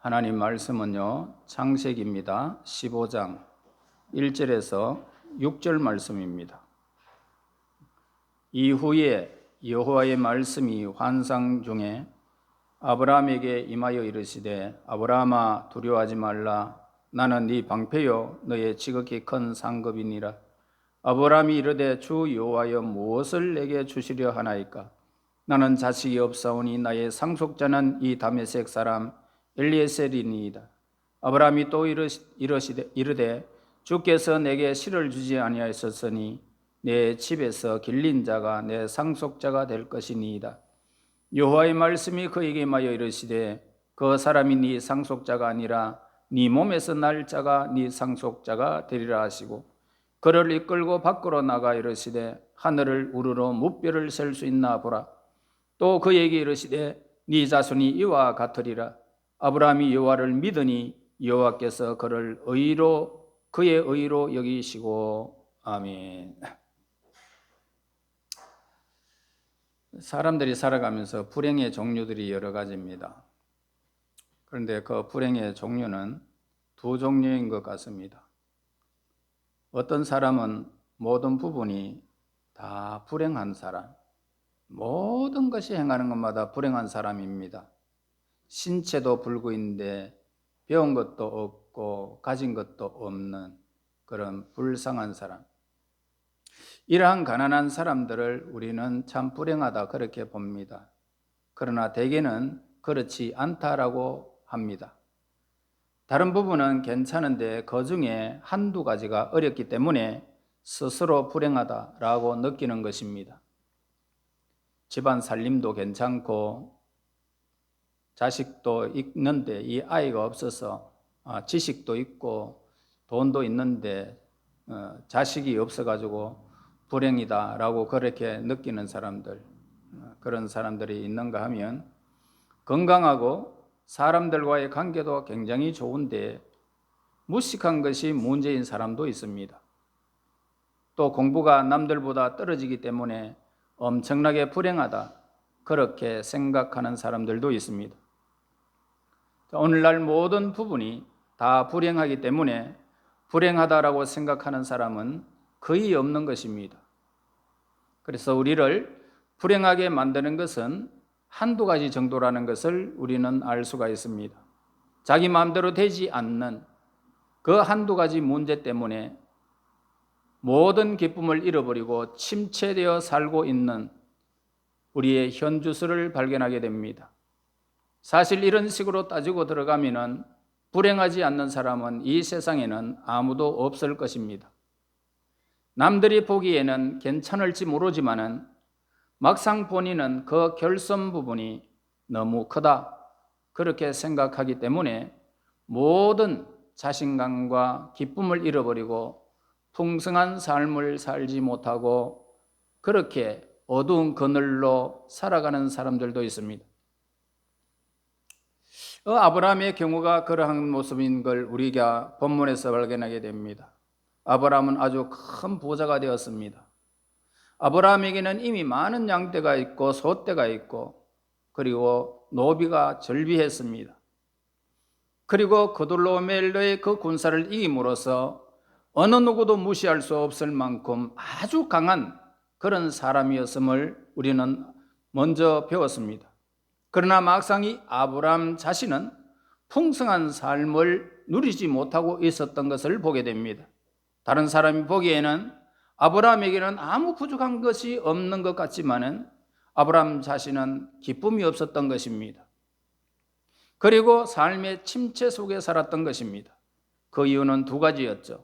하나님 말씀은요, 창세기입니다. 15장 1절에서 6절 말씀입니다. 이후에 여호와의 말씀이 환상 중에 아브라함에게 임하여 이르시되, 아브라함아 두려워하지 말라. 나는 네 방패요 너의 지극히 큰 상급이니라. 아브라함이 이르되, 주 여호와여 무엇을 내게 주시려 하나이까? 나는 자식이 없사오니 나의 상속자는 이 다메섹 사람 엘리에셀이니이다. 아브라함이 또 이르되, 주께서 내게 실을 주지 아니하셨으니 내 집에서 길린 자가 내 상속자가 될 것이니이다. 여호와의 말씀이 그에게 임하여 이르시되, 그 사람이 네 상속자가 아니라 네 몸에서 날 자가 네 상속자가 되리라 하시고, 그를 이끌고 밖으로 나가 이르시되, 하늘을 우러러 무뼈를 셀 수 있나 보라. 또 그에게 이르시되, 네 자손이 이와 같으리라. 아브라함이 여호와를 믿으니 여호와께서 그의 의로 여기시고. 아멘. 사람들이 살아가면서 불행의 종류들이 여러 가지입니다. 그런데 그 불행의 종류는 두 종류인 것 같습니다. 어떤 사람은 모든 부분이 다 불행한 사람, 모든 것이 행하는 것마다 불행한 사람입니다. 신체도 불구인데 배운 것도 없고 가진 것도 없는 그런 불쌍한 사람. 이러한 가난한 사람들을 우리는 참 불행하다 그렇게 봅니다. 그러나 대개는 그렇지 않다라고 합니다. 다른 부분은 괜찮은데 그 중에 한두 가지가 어렵기 때문에 스스로 불행하다라고 느끼는 것입니다. 집안 살림도 괜찮고 자식도 있는데 이 아이가 없어서 지식도 있고 돈도 있는데 자식이 없어가지고 불행이다라고 그렇게 느끼는 사람들, 그런 사람들이 있는가 하면, 건강하고 사람들과의 관계도 굉장히 좋은데 무식한 것이 문제인 사람도 있습니다. 또 공부가 남들보다 떨어지기 때문에 엄청나게 불행하다 그렇게 생각하는 사람들도 있습니다. 오늘날 모든 부분이 다 불행하기 때문에 불행하다라고 생각하는 사람은 거의 없는 것입니다. 그래서 우리를 불행하게 만드는 것은 한두 가지 정도라는 것을 우리는 알 수가 있습니다. 자기 마음대로 되지 않는 그 한두 가지 문제 때문에 모든 기쁨을 잃어버리고 침체되어 살고 있는 우리의 현주소를 발견하게 됩니다. 사실 이런 식으로 따지고 들어가면은 불행하지 않는 사람은 이 세상에는 아무도 없을 것입니다. 남들이 보기에는 괜찮을지 모르지만은 막상 본인은 그 결손 부분이 너무 크다 그렇게 생각하기 때문에 모든 자신감과 기쁨을 잃어버리고 풍성한 삶을 살지 못하고 그렇게 어두운 그늘로 살아가는 사람들도 있습니다. 아브라함의 경우가 그러한 모습인 걸 우리가 본문에서 발견하게 됩니다. 아브라함은 아주 큰 부자가 되었습니다. 아브라함에게는 이미 많은 양떼가 있고 소떼가 있고 그리고 노비가 절비했습니다. 그리고 그돌로멜로의 그 군사를 이김으로써 어느 누구도 무시할 수 없을 만큼 아주 강한 그런 사람이었음을 우리는 먼저 배웠습니다. 그러나 막상 이 아브라함 자신은 풍성한 삶을 누리지 못하고 있었던 것을 보게 됩니다. 다른 사람이 보기에는 아브라함에게는 아무 부족한 것이 없는 것 같지만은 아브라함 자신은 기쁨이 없었던 것입니다. 그리고 삶의 침체 속에 살았던 것입니다. 그 이유는 두 가지였죠.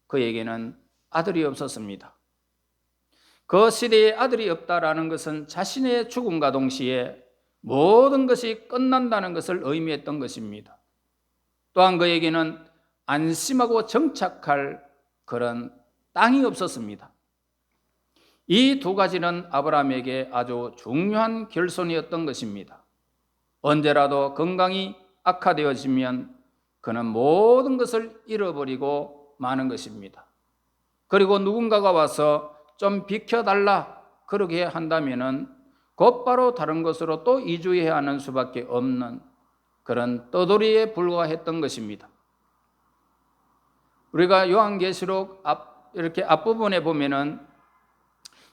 그에게는 아들이 없었습니다. 그 시대에 아들이 없다라는 것은 자신의 죽음과 동시에 모든 것이 끝난다는 것을 의미했던 것입니다. 또한 그에게는 안심하고 정착할 그런 땅이 없었습니다. 이 두 가지는 아브라함에게 아주 중요한 결손이었던 것입니다. 언제라도 건강이 악화되어지면 그는 모든 것을 잃어버리고 마는 것입니다. 그리고 누군가가 와서 좀 비켜달라 그러게 한다면은 곧바로 다른 곳으로 또 이주해야 하는 수밖에 없는 그런 떠돌이에 불과했던 것입니다. 우리가 요한계시록 이렇게 앞부분에 보면은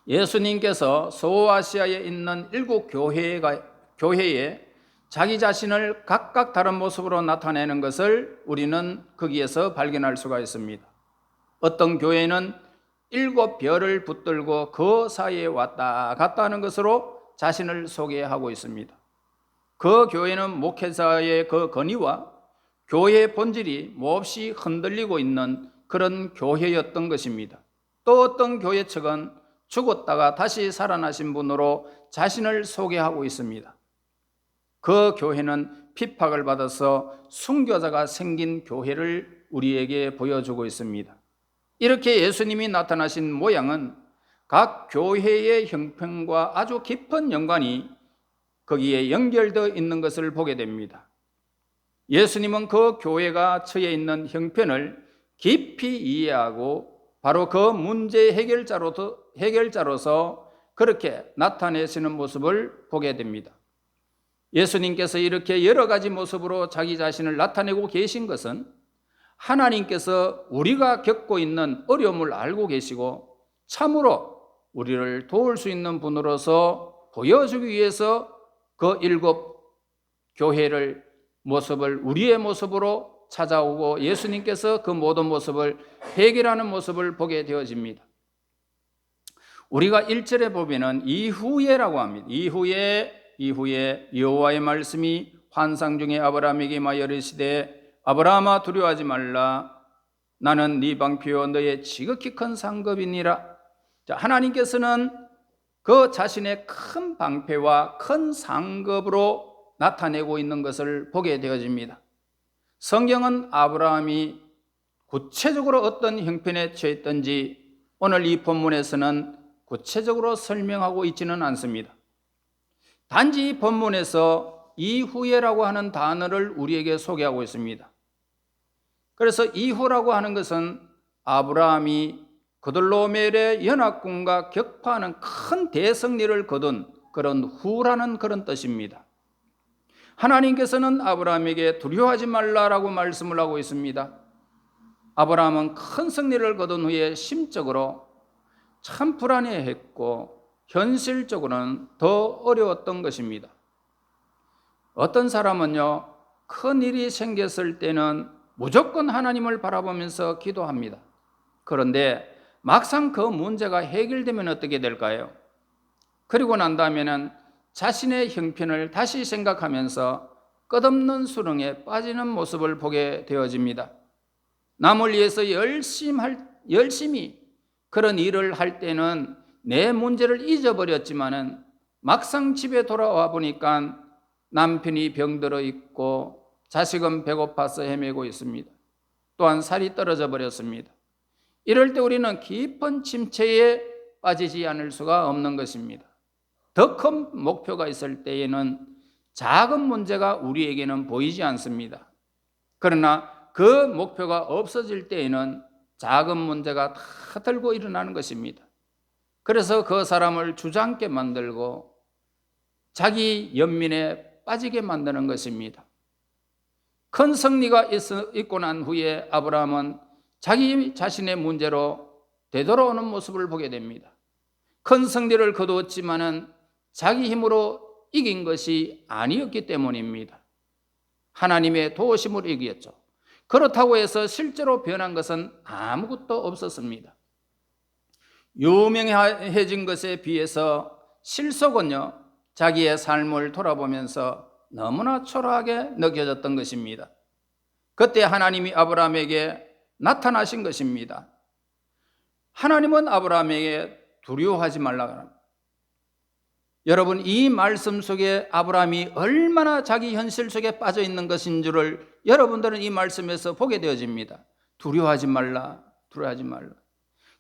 예수님께서 소아시아에 있는 7교회에 자기 자신을 각각 다른 모습으로 나타내는 것을 우리는 거기에서 발견할 수가 있습니다. 어떤 교회는 7별을 붙들고 그 사이에 왔다 갔다 하는 것으로 자신을 소개하고 있습니다. 그 교회는 목회자의 그 건의와 교회의 본질이 몹시 흔들리고 있는 그런 교회였던 것입니다. 또 어떤 교회 측은 죽었다가 다시 살아나신 분으로 자신을 소개하고 있습니다. 그 교회는 핍박을 받아서 순교자가 생긴 교회를 우리에게 보여주고 있습니다. 이렇게 예수님이 나타나신 모양은 각 교회의 형편과 아주 깊은 연관이 거기에 연결되어 있는 것을 보게 됩니다. 예수님은 그 교회가 처해 있는 형편을 깊이 이해하고 바로 그 문제 해결자로서 그렇게 나타내시는 모습을 보게 됩니다. 예수님께서 이렇게 여러 가지 모습으로 자기 자신을 나타내고 계신 것은 하나님께서 우리가 겪고 있는 어려움을 알고 계시고 참으로 우리를 도울 수 있는 분으로서 보여주기 위해서 그 7교회를 모습을 우리의 모습으로 찾아오고 예수님께서 그 모든 모습을 해결하는 모습을 보게 되어집니다. 우리가 1절에 보면은 이후에라고 합니다. 이후에 여호와의 말씀이 환상 중에 아브라함에게 임하여 이르시되 아브라함아 두려워하지 말라 나는 네 방패요 너의 지극히 큰 상급이니라. 하나님께서는 그 자신의 큰 방패와 큰 상급으로 나타내고 있는 것을 보게 되어집니다. 성경은 아브라함이 구체적으로 어떤 형편에 처했던지 오늘 이 본문에서는 구체적으로 설명하고 있지는 않습니다. 단지 이 본문에서 이후에라고 하는 단어를 우리에게 소개하고 있습니다. 그래서 이후라고 하는 것은 아브라함이 그돌로멜의 연합군과 격파하는 큰 대승리를 거둔 그런 후라는 그런 뜻입니다. 하나님께서는 아브라함에게 두려워하지 말라라고 말씀을 하고 있습니다. 아브라함은 큰 승리를 거둔 후에 심적으로 참 불안해했고 현실적으로는 더 어려웠던 것입니다. 어떤 사람은요, 큰 일이 생겼을 때는 무조건 하나님을 바라보면서 기도합니다. 그런데 막상 그 문제가 해결되면 어떻게 될까요? 그리고 난 다음에는 자신의 형편을 다시 생각하면서 끝없는 수렁에 빠지는 모습을 보게 되어집니다. 남을 위해서 열심히 그런 일을 할 때는 내 문제를 잊어버렸지만은 막상 집에 돌아와 보니까 남편이 병들어 있고 자식은 배고파서 헤매고 있습니다. 또한 살이 떨어져 버렸습니다. 이럴 때 우리는 깊은 침체에 빠지지 않을 수가 없는 것입니다. 더 큰 목표가 있을 때에는 작은 문제가 우리에게는 보이지 않습니다. 그러나 그 목표가 없어질 때에는 작은 문제가 다 들고 일어나는 것입니다. 그래서 그 사람을 주저앉게 만들고 자기 연민에 빠지게 만드는 것입니다. 큰 승리가 있고 난 후에 아브라함은 자기 자신의 문제로 되돌아오는 모습을 보게 됩니다. 큰 승리를 거두었지만은 자기 힘으로 이긴 것이 아니었기 때문입니다. 하나님의 도우심으로 이겼죠. 그렇다고 해서 실제로 변한 것은 아무것도 없었습니다. 유명해진 것에 비해서 실속은요, 자기의 삶을 돌아보면서 너무나 초라하게 느껴졌던 것입니다. 그때 하나님이 아브라함에게 나타나신 것입니다. 하나님은 아브라함에게 두려워하지 말라고 합니다. 여러분, 이 말씀 속에 아브라함이 얼마나 자기 현실 속에 빠져 있는 것인 줄을 여러분들은 이 말씀에서 보게 되어집니다. 두려워하지 말라, 두려워하지 말라.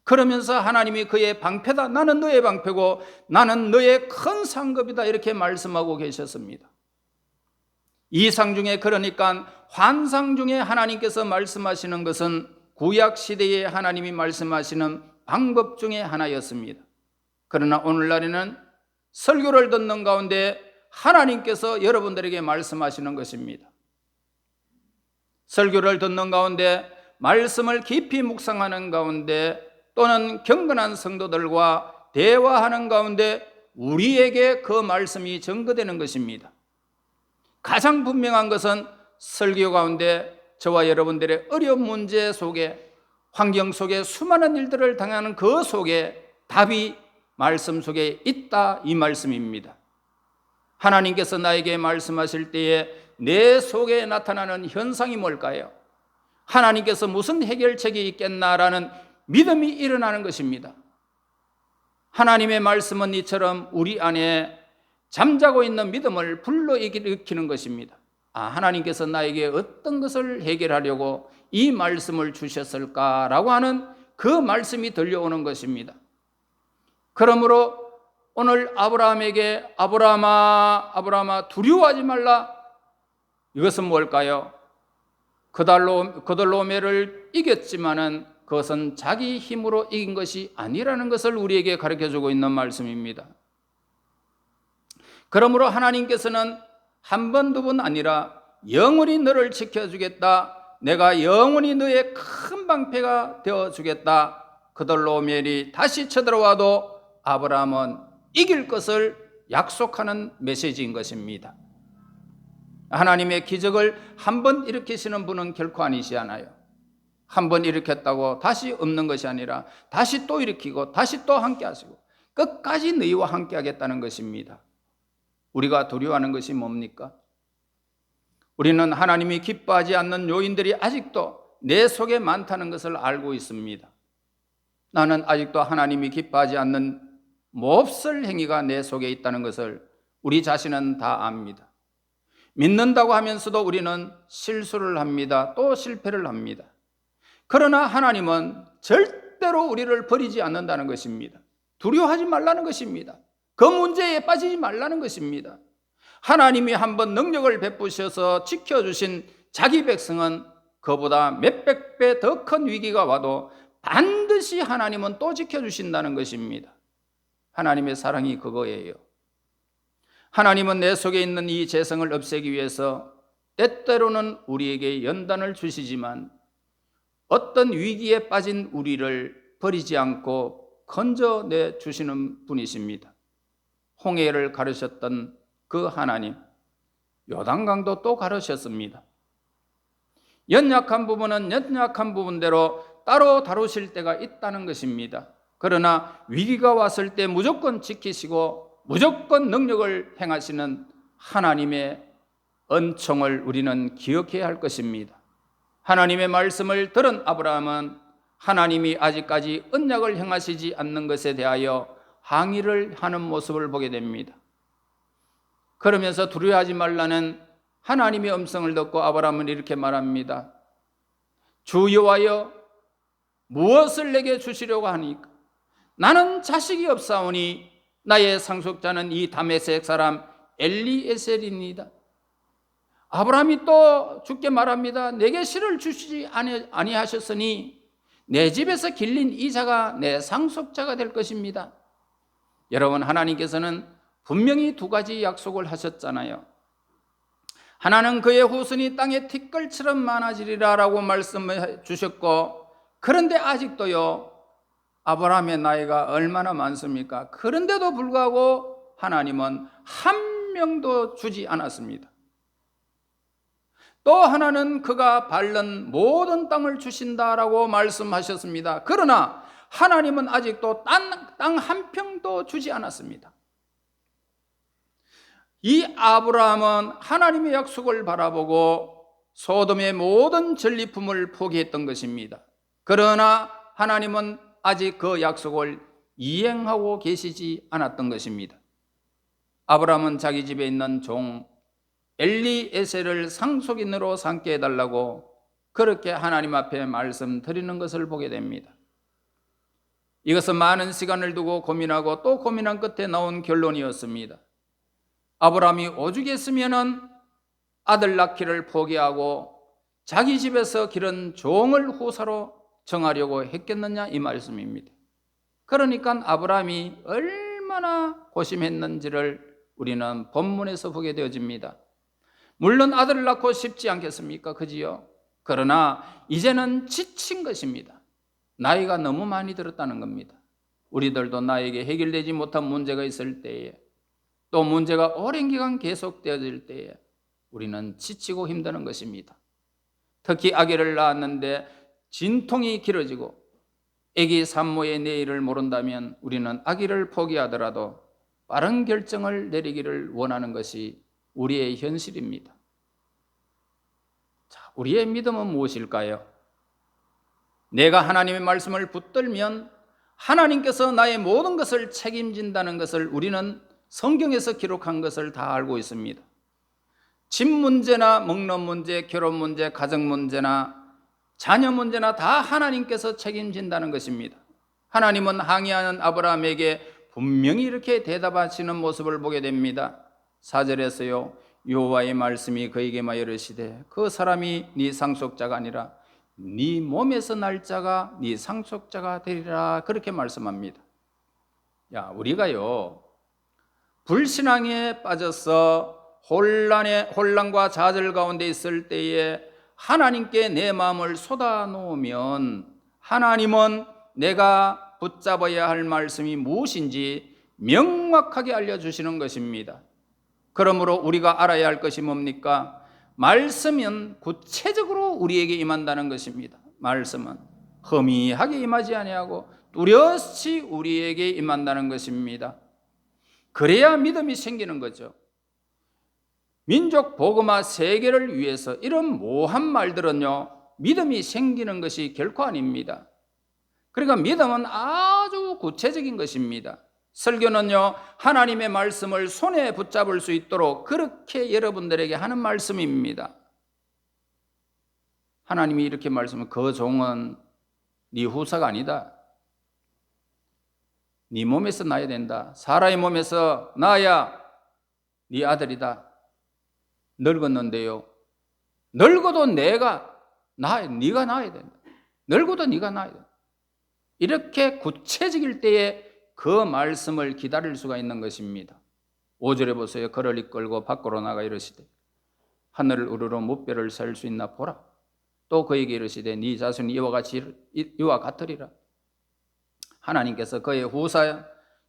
그러면서 하나님이 그의 방패다, 나는 너의 방패고 나는 너의 큰 상급이다, 이렇게 말씀하고 계셨습니다. 이상 중에, 그러니까 환상 중에 하나님께서 말씀하시는 것은 구약 시대에 하나님이 말씀하시는 방법 중에 하나였습니다. 그러나 오늘날에는 설교를 듣는 가운데 하나님께서 여러분들에게 말씀하시는 것입니다. 설교를 듣는 가운데, 말씀을 깊이 묵상하는 가운데, 또는 경건한 성도들과 대화하는 가운데 우리에게 그 말씀이 증거되는 것입니다. 가장 분명한 것은 설교 가운데 저와 여러분들의 어려운 문제 속에, 환경 속에 수많은 일들을 당하는 그 속에 답이 말씀 속에 있다, 이 말씀입니다. 하나님께서 나에게 말씀하실 때에 내 속에 나타나는 현상이 뭘까요? 하나님께서 무슨 해결책이 있겠나라는 믿음이 일어나는 것입니다. 하나님의 말씀은 이처럼 우리 안에 잠자고 있는 믿음을 불러일으키는 것입니다. 하나님께서 나에게 어떤 것을 해결하려고 이 말씀을 주셨을까라고 하는 그 말씀이 들려오는 것입니다. 그러므로 오늘 아브라함에게 아브라함아 두려워하지 말라, 이것은 뭘까요? 그돌로메를 이겼지만은 그것은 자기 힘으로 이긴 것이 아니라는 것을 우리에게 가르쳐주고 있는 말씀입니다. 그러므로 하나님께서는 한 번, 두 번 아니라 영원히 너를 지켜주겠다, 내가 영원히 너의 큰 방패가 되어주겠다, 그돌로멜이 다시 쳐들어와도 아브라함은 이길 것을 약속하는 메시지인 것입니다. 하나님의 기적을 한 번 일으키시는 분은 결코 아니시잖아요. 한 번 일으켰다고 다시 없는 것이 아니라 다시 또 일으키고 다시 또 함께 하시고 끝까지 너희와 함께 하겠다는 것입니다. 우리가 두려워하는 것이 뭡니까? 우리는 하나님이 기뻐하지 않는 요인들이 아직도 내 속에 많다는 것을 알고 있습니다. 나는 아직도 하나님이 기뻐하지 않는 몹쓸 행위가 내 속에 있다는 것을 우리 자신은 다 압니다. 믿는다고 하면서도 우리는 실수를 합니다. 또 실패를 합니다. 그러나 하나님은 절대로 우리를 버리지 않는다는 것입니다. 두려워하지 말라는 것입니다. 그 문제에 빠지지 말라는 것입니다. 하나님이 한번 능력을 베푸셔서 지켜주신 자기 백성은 그보다 몇백 배 더 큰 위기가 와도 반드시 하나님은 또 지켜주신다는 것입니다. 하나님의 사랑이 그거예요. 하나님은 내 속에 있는 이 재성을 없애기 위해서 때때로는 우리에게 연단을 주시지만 어떤 위기에 빠진 우리를 버리지 않고 건져내 주시는 분이십니다. 홍해를 가르셨던 그 하나님, 요단강도 또 가르셨습니다. 연약한 부분은 연약한 부분대로 따로 다루실 때가 있다는 것입니다. 그러나 위기가 왔을 때 무조건 지키시고 무조건 능력을 행하시는 하나님의 은총을 우리는 기억해야 할 것입니다. 하나님의 말씀을 들은 아브라함은 하나님이 아직까지 언약을 행하시지 않는 것에 대하여 항의를 하는 모습을 보게 됩니다. 그러면서 두려워하지 말라는 하나님의 음성을 듣고 아브라함은 이렇게 말합니다. 주 여호와여, 무엇을 내게 주시려고 하니까? 나는 자식이 없사오니 나의 상속자는 이 다메섹 사람 엘리에셀입니다. 아브라함이 또 주께 말합니다. 내게 씨를 주시지 아니하셨으니 내 집에서 길린 이 자가 내 상속자가 될 것입니다. 여러분, 하나님께서는 분명히 두 가지 약속을 하셨잖아요. 하나는 그의 후손이 땅의 티끌처럼 많아지리라 라고 말씀해 주셨고, 그런데 아직도요, 아브라함의 나이가 얼마나 많습니까? 그런데도 불구하고 하나님은 한 명도 주지 않았습니다. 또 하나는 그가 밟는 모든 땅을 주신다라고 말씀하셨습니다. 그러나 하나님은 아직도 땅 한 평도 주지 않았습니다. 이 아브라함은 하나님의 약속을 바라보고 소돔의 모든 전리품을 포기했던 것입니다. 그러나 하나님은 아직 그 약속을 이행하고 계시지 않았던 것입니다. 아브라함은 자기 집에 있는 종 엘리에셀을 상속인으로 삼게 해달라고 그렇게 하나님 앞에 말씀드리는 것을 보게 됩니다. 이것은 많은 시간을 두고 고민하고 또 고민한 끝에 나온 결론이었습니다. 아브라함이 오죽했으면 아들 낳기를 포기하고 자기 집에서 기른 종을 후사로 정하려고 했겠느냐, 이 말씀입니다. 그러니까 아브라함이 얼마나 고심했는지를 우리는 본문에서 보게 되어집니다. 물론 아들을 낳고 싶지 않겠습니까? 그지요? 그러나 이제는 지친 것입니다. 나이가 너무 많이 들었다는 겁니다. 우리들도 나에게 해결되지 못한 문제가 있을 때에, 또 문제가 오랜 기간 계속되어질 때에 우리는 지치고 힘드는 것입니다. 특히 아기를 낳았는데 진통이 길어지고 아기 산모의 내일을 모른다면 우리는 아기를 포기하더라도 빠른 결정을 내리기를 원하는 것이 우리의 현실입니다. 자, 우리의 믿음은 무엇일까요? 내가 하나님의 말씀을 붙들면 하나님께서 나의 모든 것을 책임진다는 것을 우리는 성경에서 기록한 것을 다 알고 있습니다. 집 문제나 먹는 문제, 결혼 문제, 가정 문제나 자녀 문제나 다 하나님께서 책임진다는 것입니다. 하나님은 항의하는 아브라함에게 분명히 이렇게 대답하시는 모습을 보게 됩니다. 4절에서요, 여호와의 말씀이 그에게 막 이르시되 그 사람이 네 상속자가 아니라 네 몸에서 날 자가 네 상속자가 되리라, 그렇게 말씀합니다. 야, 우리가요 불신앙에 빠져서 혼란과 좌절 가운데 있을 때에 하나님께 내 마음을 쏟아 놓으면 하나님은 내가 붙잡아야 할 말씀이 무엇인지 명확하게 알려주시는 것입니다. 그러므로 우리가 알아야 할 것이 뭡니까? 말씀은 구체적으로 우리에게 임한다는 것입니다. 말씀은 허미하게 임하지 아니하고 뚜렷이 우리에게 임한다는 것입니다. 그래야 믿음이 생기는 거죠. 민족 복음화 세계를 위해서 이런 모한 말들은요, 믿음이 생기는 것이 결코 아닙니다. 그러니까 믿음은 아주 구체적인 것입니다. 설교는요, 하나님의 말씀을 손에 붙잡을 수 있도록 그렇게 여러분들에게 하는 말씀입니다. 하나님이 이렇게 말씀을, 그 종은 네 후사가 아니다. 네 몸에서 나야 된다. 사라의 몸에서 나야 네 아들이다. 늙었는데요, 늙어도 네가 나야 된다. 늙어도 네가 나야 된다. 이렇게 구체적일 때에 그 말씀을 기다릴 수가 있는 것입니다. 5절에 보세요. 그를 이끌고 밖으로 나가 이르시되 하늘을 우러러 무뼈를 셀 수 있나 보라. 또 그에게 이르시되 네 자손이 이와 같으리라. 하나님께서 그의 후사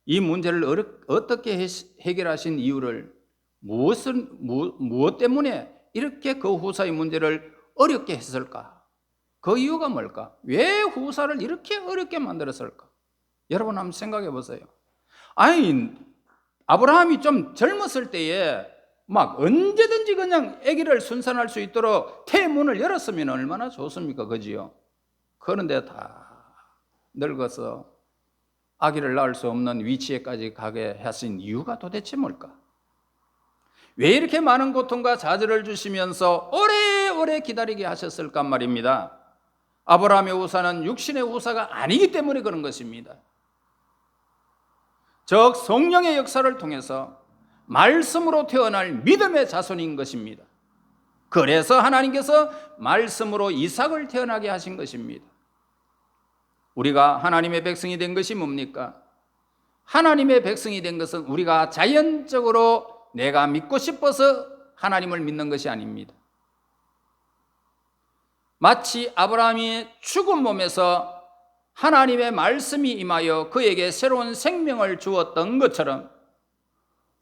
이 문제를 어떻게 해결하신 이유를, 무엇 때문에 이렇게 그 후사의 문제를 어렵게 했을까? 그 이유가 뭘까? 왜 후사를 이렇게 어렵게 만들었을까? 여러분 한번 생각해 보세요. 아니, 아브라함이 좀 젊었을 때에 막 언제든지 그냥 아기를 순산할 수 있도록 태문을 열었으면 얼마나 좋습니까? 그지요? 그런데 다 늙어서 아기를 낳을 수 없는 위치에까지 가게 하신 이유가 도대체 뭘까? 왜 이렇게 많은 고통과 좌절을 주시면서 오래오래 기다리게 하셨을까 말입니다. 아브라함의 후사는 육신의 후사가 아니기 때문에 그런 것입니다. 즉 성령의 역사를 통해서 말씀으로 태어날 믿음의 자손인 것입니다. 그래서 하나님께서 말씀으로 이삭을 태어나게 하신 것입니다. 우리가 하나님의 백성이 된 것이 뭡니까? 하나님의 백성이 된 것은 우리가 자연적으로 내가 믿고 싶어서 하나님을 믿는 것이 아닙니다. 마치 아브라함이 죽은 몸에서 하나님의 말씀이 임하여 그에게 새로운 생명을 주었던 것처럼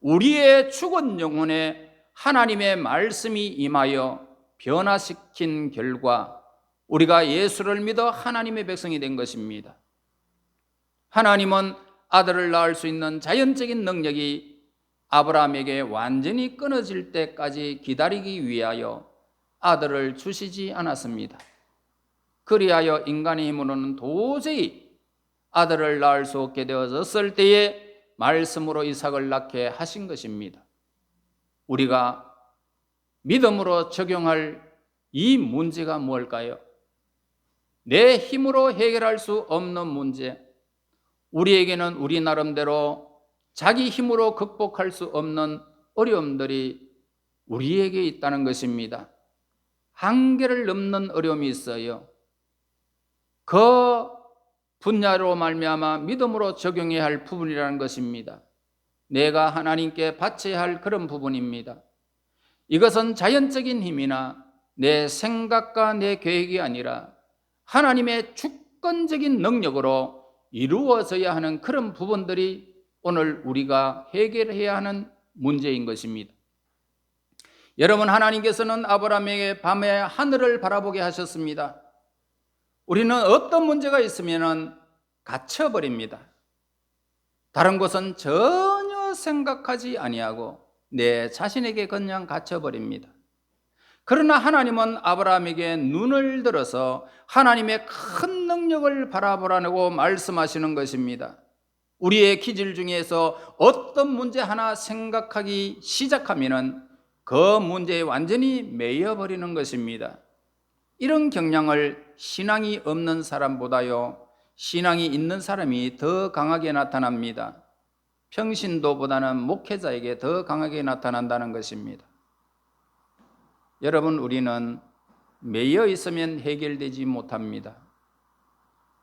우리의 죽은 영혼에 하나님의 말씀이 임하여 변화시킨 결과 우리가 예수를 믿어 하나님의 백성이 된 것입니다. 하나님은 아들을 낳을 수 있는 자연적인 능력이 아브라함에게 완전히 끊어질 때까지 기다리기 위하여 아들을 주시지 않았습니다. 그리하여 인간의 힘으로는 도저히 아들을 낳을 수 없게 되어졌을 때에 말씀으로 이삭을 낳게 하신 것입니다. 우리가 믿음으로 적용할 이 문제가 무엇일까요? 내 힘으로 해결할 수 없는 문제, 우리에게는 우리 나름대로 자기 힘으로 극복할 수 없는 어려움들이 우리에게 있다는 것입니다. 한계를 넘는 어려움이 있어요. 그 분야로 말미암아 믿음으로 적용해야 할 부분이라는 것입니다. 내가 하나님께 바쳐야 할 그런 부분입니다. 이것은 자연적인 힘이나 내 생각과 내 계획이 아니라 하나님의 주권적인 능력으로 이루어져야 하는 그런 부분들이 오늘 우리가 해결해야 하는 문제인 것입니다. 여러분, 하나님께서는 아브라함에게 밤에 하늘을 바라보게 하셨습니다. 우리는 어떤 문제가 있으면 갇혀버립니다. 다른 것은 전혀 생각하지 아니하고 내 자신에게 그냥 갇혀버립니다. 그러나 하나님은 아브라함에게 눈을 들어서 하나님의 큰 능력을 바라보라고 말씀하시는 것입니다. 우리의 기질 중에서 어떤 문제 하나 생각하기 시작하면 그 문제에 완전히 매여버리는 것입니다. 이런 경향을 신앙이 없는 사람보다요, 신앙이 있는 사람이 더 강하게 나타납니다. 평신도보다는 목회자에게 더 강하게 나타난다는 것입니다. 여러분, 우리는 매여 있으면 해결되지 못합니다.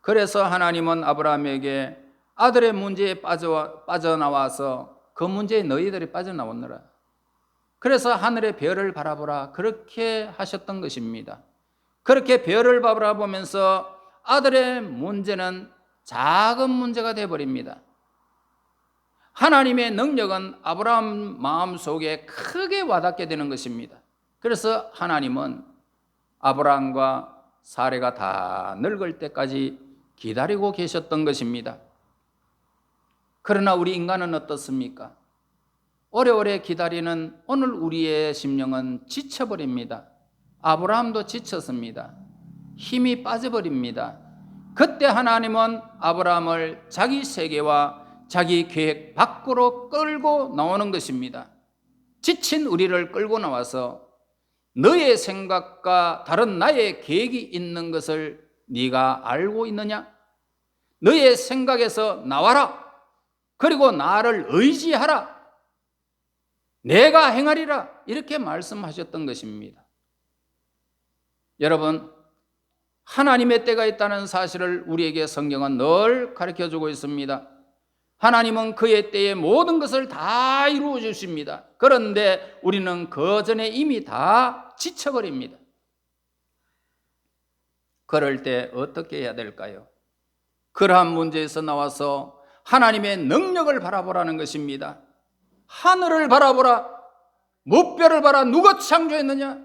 그래서 하나님은 아브라함에게 아들의 문제에 빠져나와서 그 문제에 너희들이 빠져나오느라, 그래서 하늘의 별을 바라보라, 그렇게 하셨던 것입니다. 그렇게 별을 바라보면서 아들의 문제는 작은 문제가 되어버립니다. 하나님의 능력은 아브라함 마음속에 크게 와닿게 되는 것입니다. 그래서 하나님은 아브라함과 사레가 다 늙을 때까지 기다리고 계셨던 것입니다. 그러나 우리 인간은 어떻습니까? 오래오래 기다리는 오늘 우리의 심령은 지쳐버립니다. 아브라함도 지쳤습니다. 힘이 빠져버립니다. 그때 하나님은 아브라함을 자기 세계와 자기 계획 밖으로 끌고 나오는 것입니다. 지친 우리를 끌고 나와서 너의 생각과 다른 나의 계획이 있는 것을 네가 알고 있느냐? 너의 생각에서 나와라. 그리고 나를 의지하라. 내가 행하리라. 이렇게 말씀하셨던 것입니다. 여러분, 하나님의 때가 있다는 사실을 우리에게 성경은 늘 가르쳐주고 있습니다. 하나님은 그의 때에 모든 것을 다 이루어 주십니다. 그런데 우리는 그 전에 이미 다 지쳐버립니다. 그럴 때 어떻게 해야 될까요? 그러한 문제에서 나와서 하나님의 능력을 바라보라는 것입니다. 하늘을 바라보라. 무별을 봐라. 누가 창조했느냐?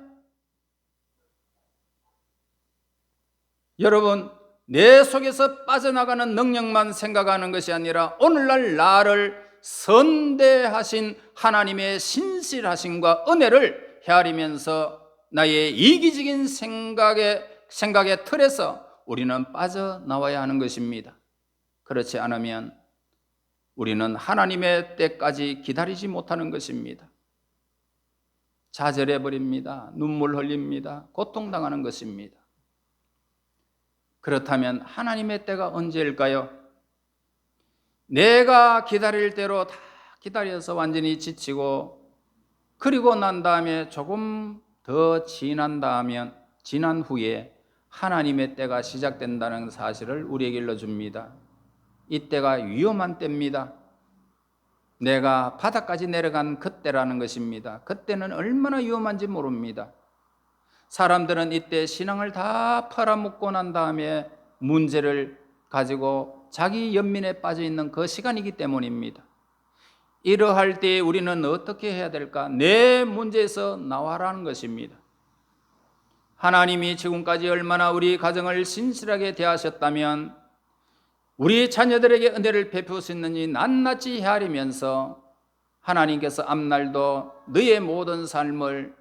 여러분, 내 속에서 빠져나가는 능력만 생각하는 것이 아니라 오늘날 나를 선대하신 하나님의 신실하심과 은혜를 헤아리면서 나의 이기적인 생각의 틀에서 우리는 빠져나와야 하는 것입니다. 그렇지 않으면 우리는 하나님의 때까지 기다리지 못하는 것입니다. 좌절해버립니다. 눈물 흘립니다. 고통당하는 것입니다. 그렇다면 하나님의 때가 언제일까요? 내가 기다릴 대로 다 기다려서 완전히 지치고, 그리고 난 다음에 조금 더 지난 후에 하나님의 때가 시작된다는 사실을 우리에게 일러줍니다. 이 때가 위험한 때입니다. 내가 바닥까지 내려간 그때라는 것입니다. 그때는 얼마나 위험한지 모릅니다. 사람들은 이때 신앙을 다 팔아먹고 난 다음에 문제를 가지고 자기 연민에 빠져 있는 그 시간이기 때문입니다. 이러할 때 우리는 어떻게 해야 될까? 내 문제에서 나와라는 것입니다. 하나님이 지금까지 얼마나 우리 가정을 신실하게 대하셨다면 우리 자녀들에게 은혜를 베푸셨는지 낱낱이 헤아리면서 하나님께서 앞날도 너의 모든 삶을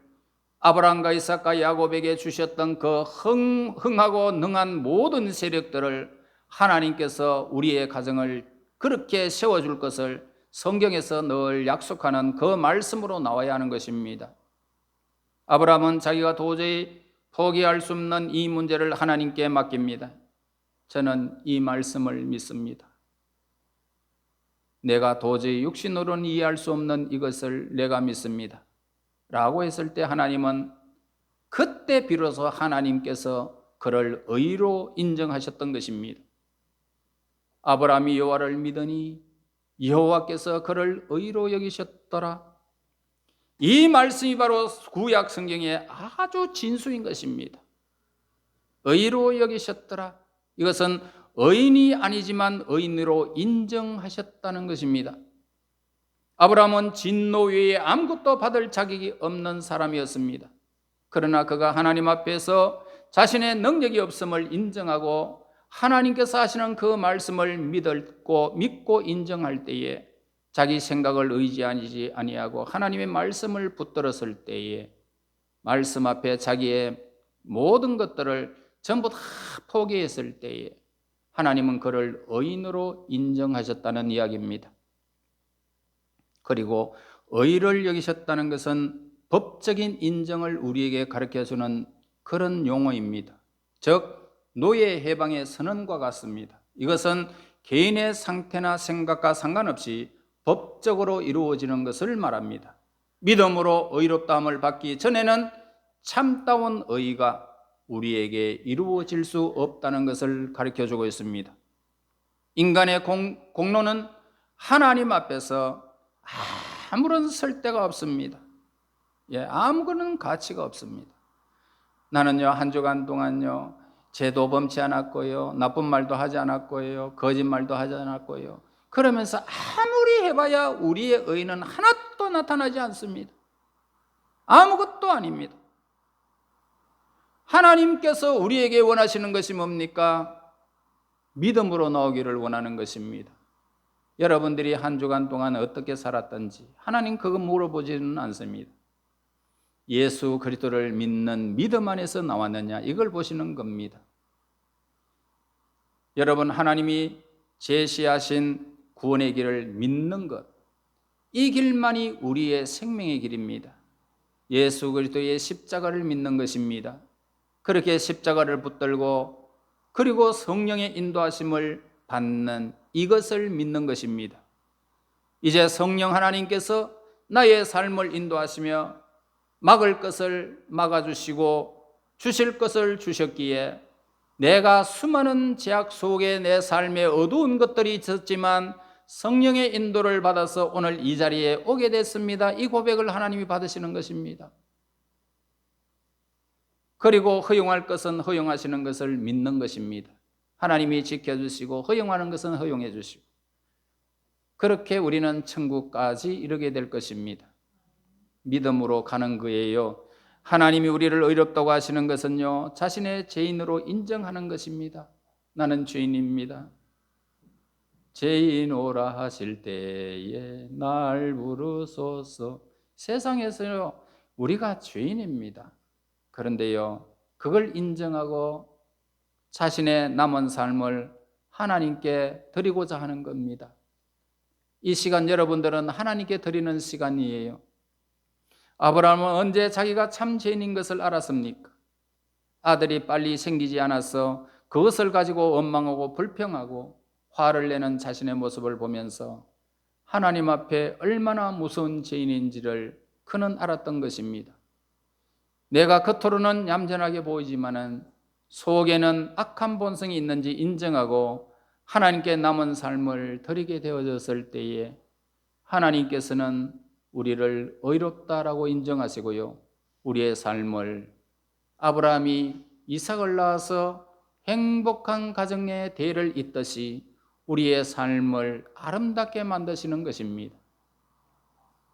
아브라함과 이삭과 야곱에게 주셨던 그 흥하고 능한 모든 세력들을 하나님께서 우리의 가정을 그렇게 세워줄 것을 성경에서 늘 약속하는 그 말씀으로 나와야 하는 것입니다. 아브라함은 자기가 도저히 포기할 수 없는 이 문제를 하나님께 맡깁니다. 저는 이 말씀을 믿습니다. 내가 도저히 육신으로는 이해할 수 없는 이것을 내가 믿습니다. 라고 했을 때 하나님은 그때 비로소 하나님께서 그를 의로 인정하셨던 것입니다. 아브라함이 여호와를 믿으니 여호와께서 그를 의로 여기셨더라. 이 말씀이 바로 구약 성경의 아주 진수인 것입니다. 의로 여기셨더라. 이것은 의인이 아니지만 의인으로 인정하셨다는 것입니다. 아브라함은 진노 외에 아무것도 받을 자격이 없는 사람이었습니다. 그러나 그가 하나님 앞에서 자신의 능력이 없음을 인정하고 하나님께서 하시는 그 말씀을 믿고 인정할 때에 자기 생각을 의지하지 아니하고 하나님의 말씀을 붙들었을 때에 말씀 앞에 자기의 모든 것들을 전부 다 포기했을 때에 하나님은 그를 의인으로 인정하셨다는 이야기입니다. 그리고 의를 여기셨다는 것은 법적인 인정을 우리에게 가르쳐주는 그런 용어입니다. 즉 노예 해방의 선언과 같습니다. 이것은 개인의 상태나 생각과 상관없이 법적으로 이루어지는 것을 말합니다. 믿음으로 의롭다함을 받기 전에는 참다운 의가 우리에게 이루어질 수 없다는 것을 가르쳐주고 있습니다. 인간의 공로는 하나님 앞에서 아무런 설대가 없습니다. 아무런 가치가 없습니다. 나는요, 한 주간 동안요, 죄도 범치 않았고요, 나쁜 말도 하지 않았고요, 거짓말도 하지 않았고요. 그러면서 아무리 해봐야 우리의 의는 하나도 나타나지 않습니다. 아무것도 아닙니다. 하나님께서 우리에게 원하시는 것이 뭡니까? 믿음으로 나오기를 원하는 것입니다. 여러분들이 한 주간 동안 어떻게 살았던지 하나님 그거 물어보지는 않습니다. 예수 그리스도를 믿는 믿음 안에서 나왔느냐 이걸 보시는 겁니다. 여러분, 하나님이 제시하신 구원의 길을 믿는 것, 이 길만이 우리의 생명의 길입니다. 예수 그리스도의 십자가를 믿는 것입니다. 그렇게 십자가를 붙들고 그리고 성령의 인도하심을 받는 이것을 믿는 것입니다. 이제 성령 하나님께서 나의 삶을 인도하시며 막을 것을 막아주시고 주실 것을 주셨기에 내가 수많은 제약 속에 내 삶에 어두운 것들이 있었지만 성령의 인도를 받아서 오늘 이 자리에 오게 됐습니다. 이 고백을 하나님이 받으시는 것입니다. 그리고 허용할 것은 허용하시는 것을 믿는 것입니다. 하나님이 지켜주시고 허용하는 것은 허용해 주시고 그렇게 우리는 천국까지 이르게 될 것입니다. 믿음으로 가는 거예요. 하나님이 우리를 의롭다고 하시는 것은요, 자신의 죄인으로 인정하는 것입니다. 나는 죄인입니다. 죄인 오라 하실 때에 날 부르소서. 세상에서요, 우리가 죄인입니다. 그런데요, 그걸 인정하고 자신의 남은 삶을 하나님께 드리고자 하는 겁니다. 이 시간 여러분들은 하나님께 드리는 시간이에요. 아브라함은 언제 자기가 참 죄인인 것을 알았습니까? 아들이 빨리 생기지 않아서 그것을 가지고 원망하고 불평하고 화를 내는 자신의 모습을 보면서 하나님 앞에 얼마나 무서운 죄인인지를 그는 알았던 것입니다. 내가 겉으로는 얌전하게 보이지만은 속에는 악한 본성이 있는지 인정하고 하나님께 남은 삶을 드리게 되어졌을 때에 하나님께서는 우리를 의롭다라고 인정하시고요, 우리의 삶을 아브라함이 이삭을 낳아서 행복한 가정의 대를 잇듯이 우리의 삶을 아름답게 만드시는 것입니다.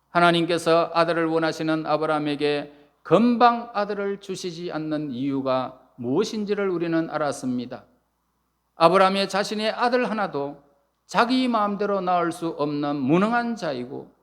하나님께서 아들을 원하시는 아브라함에게 금방 아들을 주시지 않는 이유가 무엇인지를 우리는 알았습니다. 아브라함이 자신의 아들 하나도 자기 마음대로 낳을 수 없는 무능한 자이고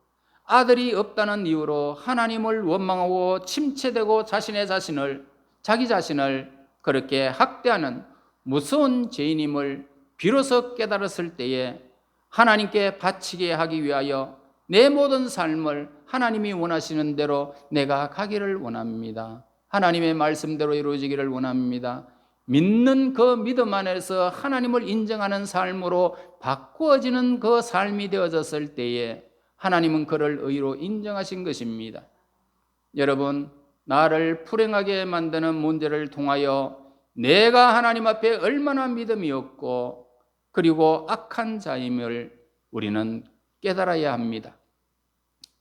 아들이 없다는 이유로 하나님을 원망하고 침체되고 자기 자신을 그렇게 학대하는 무서운 죄인임을 비로소 깨달았을 때에 하나님께 바치게 하기 위하여 내 모든 삶을 하나님이 원하시는 대로 내가 가기를 원합니다. 하나님의 말씀대로 이루어지기를 원합니다. 믿는 그 믿음 안에서 하나님을 인정하는 삶으로 바꾸어지는 그 삶이 되어졌을 때에 하나님은 그를 의로 인정하신 것입니다. 여러분, 나를 불행하게 만드는 문제를 통하여 내가 하나님 앞에 얼마나 믿음이 없고 그리고 악한 자임을 우리는 깨달아야 합니다.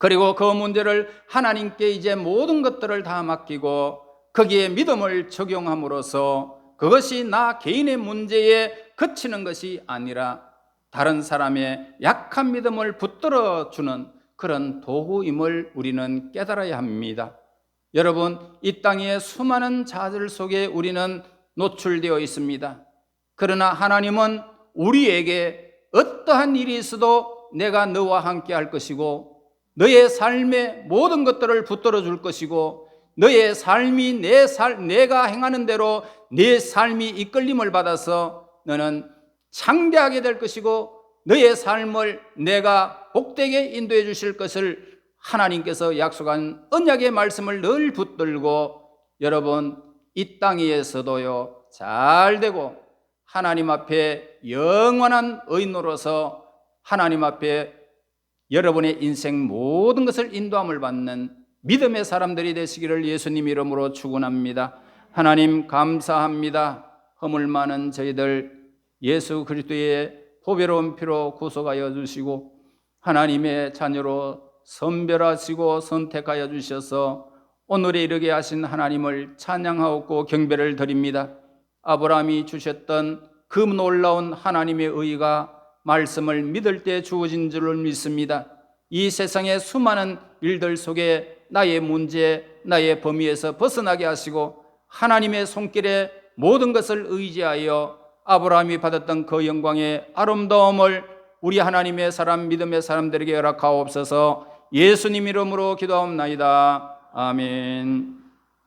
그리고 그 문제를 하나님께 이제 모든 것들을 다 맡기고 거기에 믿음을 적용함으로써 그것이 나 개인의 문제에 그치는 것이 아니라 다른 사람의 약한 믿음을 붙들어주는 그런 도구임을 우리는 깨달아야 합니다. 여러분, 이 땅의 수많은 자들 속에 우리는 노출되어 있습니다. 그러나 하나님은 우리에게 어떠한 일이 있어도 내가 너와 함께 할 것이고 너의 삶의 모든 것들을 붙들어 줄 것이고 너의 삶이 내가 행하는 대로 내 삶이 이끌림을 받아서 너는 창대하게 될 것이고 너의 삶을 내가 복되게 인도해 주실 것을 하나님께서 약속한 언약의 말씀을 늘 붙들고 여러분 이 땅 위에서도요 잘 되고 하나님 앞에 영원한 의인으로서 하나님 앞에 여러분의 인생 모든 것을 인도함을 받는 믿음의 사람들이 되시기를 예수님 이름으로 축원합니다. 하나님 감사합니다. 허물 많은 저희들 예수 그리스도의 보배로운 피로 구속하여 주시고 하나님의 자녀로 선별하시고 선택하여 주셔서 오늘에 이르게 하신 하나님을 찬양하고 경배를 드립니다. 아브라함이 주셨던 그 놀라운 하나님의 의가 말씀을 믿을 때 주어진 줄을 믿습니다. 이 세상의 수많은 일들 속에 나의 문제, 나의 범위에서 벗어나게 하시고 하나님의 손길에 모든 것을 의지하여 아브라함이 받았던 그 영광의 아름다움을 우리 하나님의 사람, 믿음의 사람들에게 허락하옵소서. 예수님 이름으로 기도하옵나이다. 아멘.